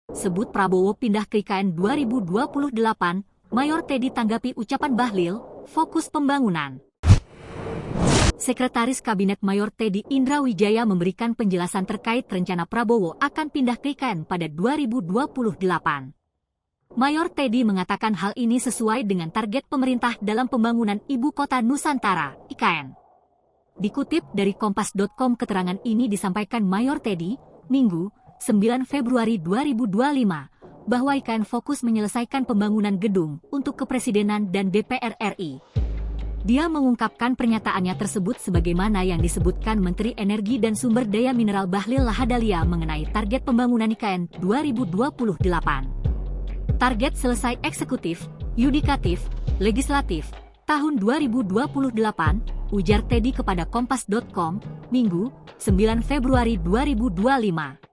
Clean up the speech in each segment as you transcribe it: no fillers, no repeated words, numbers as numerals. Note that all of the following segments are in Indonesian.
Sebut Prabowo pindah ke IKN 2028, Mayor Teddy tanggapi ucapan Bahlil, fokus pembangunan. Sekretaris Kabinet Mayor Teddy Indra Wijaya memberikan penjelasan terkait rencana Prabowo akan pindah ke IKN pada 2028. Mayor Teddy mengatakan hal ini sesuai dengan target pemerintah dalam pembangunan Ibu Kota Nusantara, IKN. Dikutip dari Kompas.com, keterangan ini disampaikan Mayor Teddy, Minggu, 9 Februari 2025, bahwa IKN fokus menyelesaikan pembangunan gedung untuk Kepresidenan dan DPR RI. Dia mengungkapkan pernyataannya tersebut sebagaimana yang disebutkan Menteri Energi dan Sumber Daya Mineral Bahlil Lahadalia mengenai target pembangunan IKN 2028. Target selesai eksekutif, yudikatif, legislatif, tahun 2028, ujar Teddy kepada Kompas.com, Minggu, 9 Februari 2025.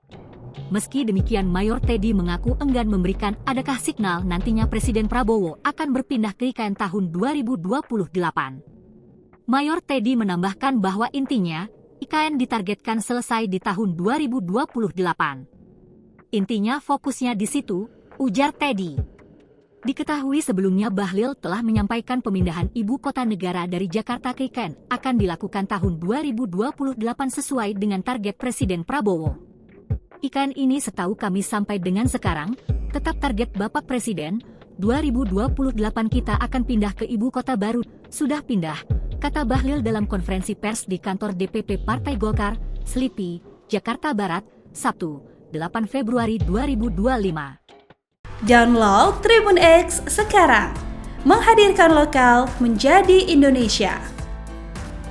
Meski demikian, Mayor Teddy mengaku enggan memberikan adakah signal nantinya Presiden Prabowo akan berpindah ke IKN tahun 2028. Mayor Teddy menambahkan bahwa intinya, IKN ditargetkan selesai di tahun 2028. Intinya fokusnya di situ, ujar Teddy. Diketahui sebelumnya Bahlil telah menyampaikan pemindahan ibu kota negara dari Jakarta ke IKN akan dilakukan tahun 2028 sesuai dengan target Presiden Prabowo. IKN ini setahu kami sampai dengan sekarang, tetap target Bapak Presiden, 2028 kita akan pindah ke ibu kota baru, sudah pindah, kata Bahlil dalam konferensi pers di kantor DPP Partai Golkar, Selipi, Jakarta Barat, Sabtu, 8 Februari 2025. Download Tribun X sekarang, menghadirkan lokal menjadi Indonesia.